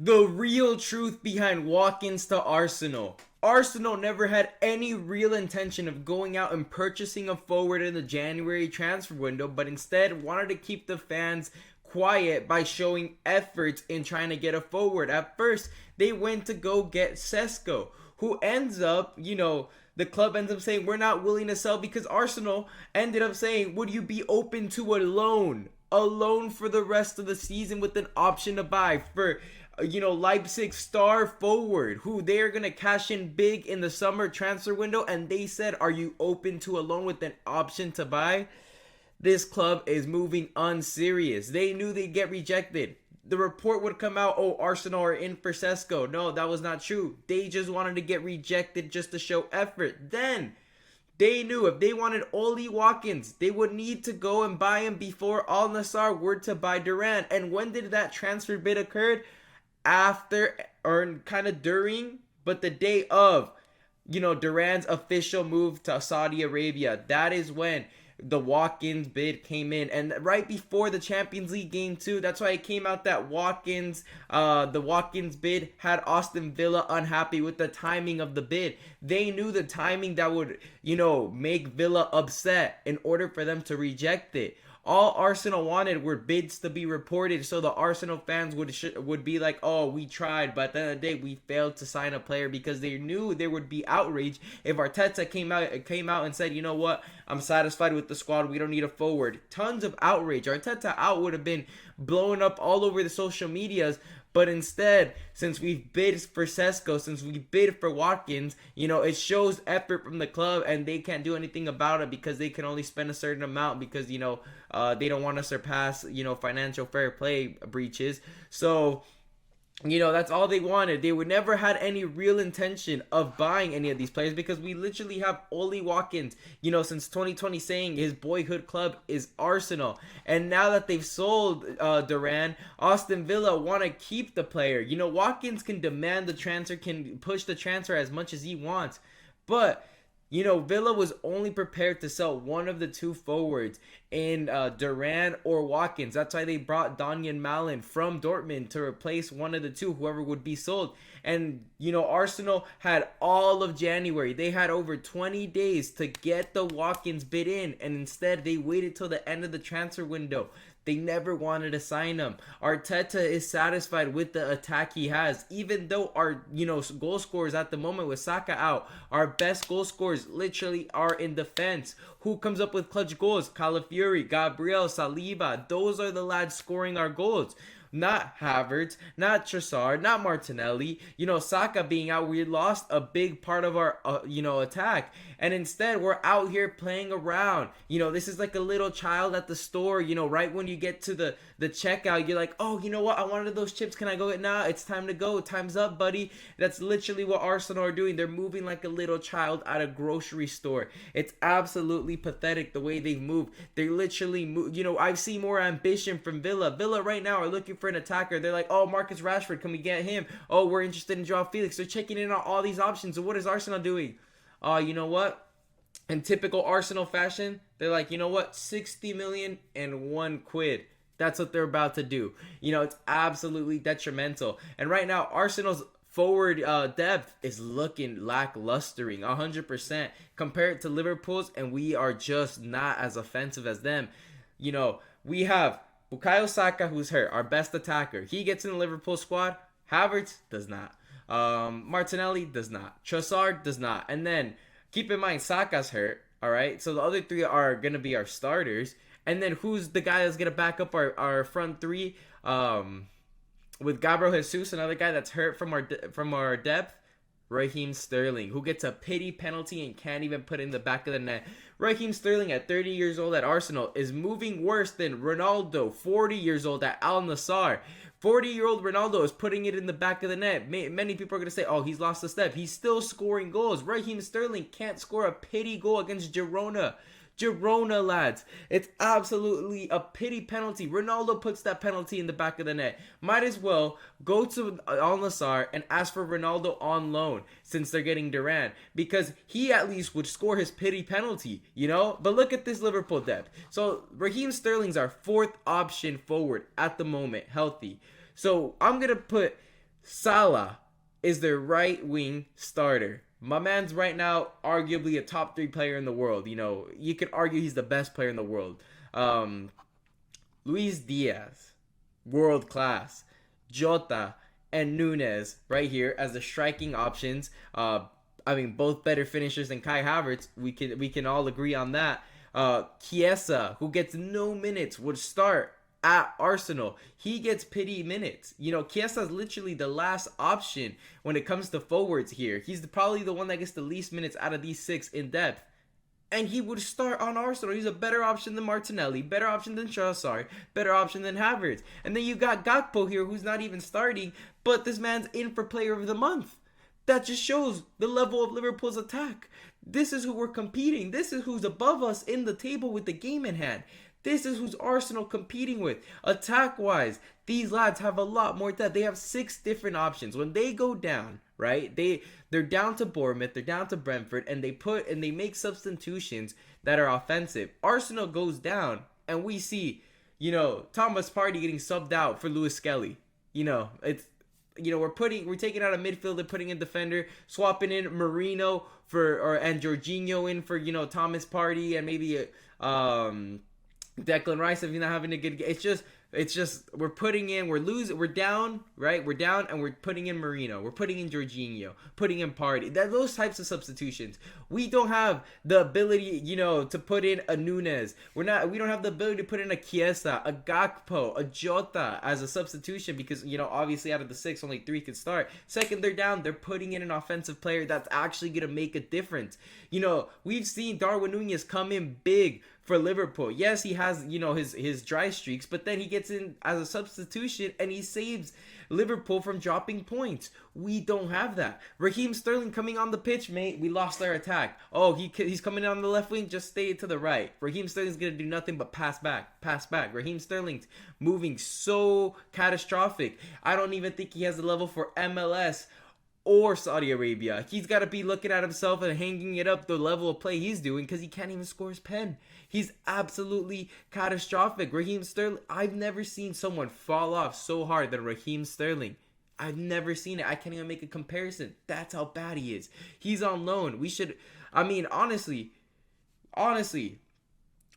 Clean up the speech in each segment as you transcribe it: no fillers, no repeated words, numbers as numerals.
The real truth behind Watkins to Arsenal. Arsenal never had any real intention of going out and purchasing a forward in the January transfer window, but instead wanted to keep the fans quiet by showing efforts in trying to get a forward. At first, they went to go get Sesko, who ends up, the club ends up saying we're not willing to sell because Arsenal ended up saying, would you be open to a loan? A loan for the rest of the season with an option to buy for Leipzig star forward who they are going to cash in big in the summer transfer window, and they said, are you open to a loan with an option to buy? This club is moving unserious. They knew they'd get rejected. The report would come out, oh, Arsenal are in for Sesko. No, that was not true. They just wanted to get rejected just to show effort. Then they knew if they wanted Ollie Watkins, they would need to go and buy him before Al Nassr were to buy Duran. And when did that transfer bid occur? After, or kind of during, but the day of, Duran's official move to Saudi Arabia. That is when the Watkins bid came in, and right before the Champions League game too. That's why it came out that the Watkins bid had Aston Villa unhappy with the timing of the bid. They knew the timing that would, make Villa upset in order for them to reject it. All Arsenal wanted were bids to be reported, so the Arsenal fans would be like, oh, we tried, but at the end of the day, we failed to sign a player, because they knew there would be outrage if Arteta came out and said, you know what, I'm satisfied with the squad, we don't need a forward. Tons of outrage. Arteta out would have been blowing up all over the social medias. But instead, since we've bid for Sesko, since we bid for Watkins, it shows effort from the club, and they can't do anything about it because they can only spend a certain amount because, they don't want to surpass, financial fair play breaches. So, that's all they wanted. They would never had any real intention of buying any of these players, because we literally have Ollie Watkins, since 2020, saying his boyhood club is Arsenal. And now that they've sold Duran, Aston Villa want to keep the player. Watkins can demand the transfer, can push the transfer as much as he wants. But Villa was only prepared to sell one of the two forwards in Duran or Watkins. That's why they brought Daniel Malin from Dortmund to replace one of the two, whoever would be sold. And, Arsenal had all of January. They had over 20 days to get the Watkins bid in, and instead they waited till the end of the transfer window. They never wanted to sign him. Arteta is satisfied with the attack he has, even though our, goal scorers at the moment with Saka out, our best goal scorers literally are in defense. Who comes up with clutch goals? Calafiori, Gabriel, Saliba. Those are the lads scoring our goals. Not Havertz, not Trossard, not Martinelli. Saka being out, we lost a big part of our, attack. And instead, we're out here playing around. This is like a little child at the store. Right when you get to the checkout, you're like, oh, you know what? I wanted those chips. Can I go get now? It's time to go. Time's up, buddy. That's literally what Arsenal are doing. They're moving like a little child at a grocery store. It's absolutely pathetic the way they move. They literally move. I've seen more ambition from Villa. Villa right now are looking for an attacker. They're like, oh, Marcus Rashford, can we get him? Oh, we're interested in Joao Felix. They're checking in on all these options. So what is Arsenal doing? You know what? In typical Arsenal fashion, they're like, you know what? 60 million and £1. That's what they're about to do. It's absolutely detrimental. And right now, Arsenal's forward depth is looking lacklustering 100% compared to Liverpool's, and we are just not as offensive as them. We have Bukayo Saka, who's hurt, our best attacker. He gets in the Liverpool squad. Havertz does not. Martinelli does not. Trossard does not. And then keep in mind, Saka's hurt. All right. So the other three are going to be our starters. And then who's the guy that's going to back up our front three? With Gabriel Jesus, another guy that's hurt from our depth. Raheem Sterling, who gets a pity penalty and can't even put in the back of the net. Raheem Sterling, at 30 years old at Arsenal, is moving worse than Ronaldo, 40 years old at Al Nassr. 40-year-old Ronaldo is putting it in the back of the net. Many people are going to say, oh, he's lost a step. He's still scoring goals. Raheem Sterling can't score a pity goal against Girona. Girona, lads. It's absolutely a pity penalty. Ronaldo puts that penalty in the back of the net. Might as well go to Al Nassr and ask for Ronaldo on loan since they're getting Duran, because he at least would score his pity penalty, But look at this Liverpool depth. So Raheem Sterling's our fourth option forward at the moment, healthy. So I'm going to put Salah is their right wing starter. My man's right now arguably a top 3 player in the world. You know, you could argue he's the best player in the world. Um, Luis Diaz, world class. Jota and Nunez right here as the striking options. I mean, both better finishers than Kai Havertz. We can all agree on that. Chiesa, who gets no minutes, would start at Arsenal. He gets pity minutes. You know, Chiesa is literally the last option when it comes to forwards here. He's probably the one that gets the least minutes out of these 6 in depth. And he would start on Arsenal. He's a better option than Martinelli, better option than Trossard, better option than Havertz. And then you got Gakpo here, who's not even starting, but this man's in for Player of the Month. That just shows the level of Liverpool's attack. This is who we're competing. This is who's above us in the table with the game in hand. This is who's Arsenal competing with. Attack-wise, these lads have a lot more depth. They have 6 different options. When they go down, right, they're down to Bournemouth, they're down to Brentford, and they make substitutions that are offensive. Arsenal goes down, and we see, you know, Thomas Partey getting subbed out for Lewis Skelly. You know, we're taking out a midfielder, putting in defender, swapping in Marino and Jorginho in for, you know, Thomas Partey and maybe Declan Rice if you're not having a good game. It's just we're down, right? We're down and we're putting in Marino. We're putting in Jorginho, putting in Partey. Those types of substitutions. We don't have the ability, you know, to put in a Nunez. We don't have the ability to put in a Chiesa, a Gakpo, a Jota as a substitution because, you know, obviously out of the 6, only 3 can start. Second, they're down. They're putting in an offensive player that's actually going to make a difference. You know, we've seen Darwin Nunez come in big for Liverpool. Yes, he has, you know, his dry streaks, but then he gets in as a substitution and he saves Liverpool from dropping points. We don't have that. Raheem Sterling coming on the pitch, mate. We lost our attack. Oh, he's coming on the left wing. Just stay to the right. Raheem Sterling's gonna do nothing but pass back. Raheem Sterling's moving so catastrophic. I don't even think he has the level for MLS or Saudi Arabia. He's got to be looking at himself and hanging it up the level of play he's doing because he can't even score his pen. He's absolutely catastrophic. Raheem Sterling, I've never seen someone fall off so hard than Raheem Sterling. I've never seen it. I can't even make a comparison. That's how bad he is. He's on loan. Honestly,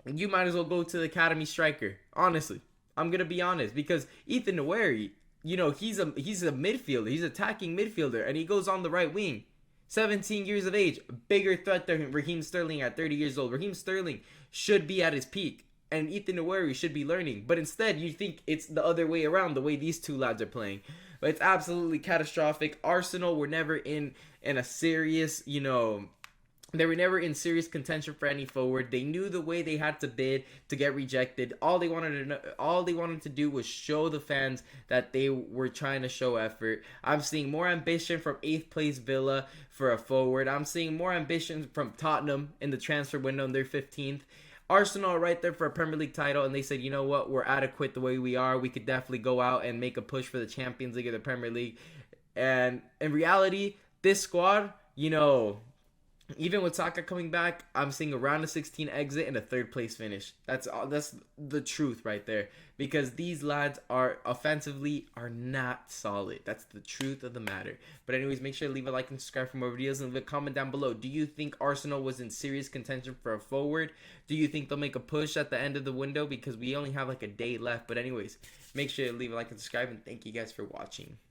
you might as well go to the academy striker. Honestly, I'm going to be honest because Ethan Nwaneri, you know, he's a midfielder. He's attacking midfielder, and he goes on the right wing. 17 years of age, bigger threat than Raheem Sterling at 30 years old. Raheem Sterling should be at his peak, and Ethan Nwaneri should be learning. But instead, you think it's the other way around, the way these two lads are playing. But it's absolutely catastrophic. Arsenal were never in a serious, you know, they were never in serious contention for any forward. They knew the way they had to bid to get rejected. All they wanted to do was show the fans that they were trying to show effort. I'm seeing more ambition from 8th place Villa for a forward. I'm seeing more ambition from Tottenham in the transfer window, and they're 15th. Arsenal right there for a Premier League title, and they said, you know what, we're adequate the way we are. We could definitely go out and make a push for the Champions League or the Premier League. And in reality, this squad, you know, even with Saka coming back, I'm seeing a round of 16 exit and a 3rd place finish. That's the truth right there. Because these lads are offensively not solid. That's the truth of the matter. But anyways, make sure to leave a like and subscribe for more videos and leave a comment down below. Do you think Arsenal was in serious contention for a forward? Do you think they'll make a push at the end of the window? Because we only have like a day left. But anyways, make sure to leave a like and subscribe, and thank you guys for watching.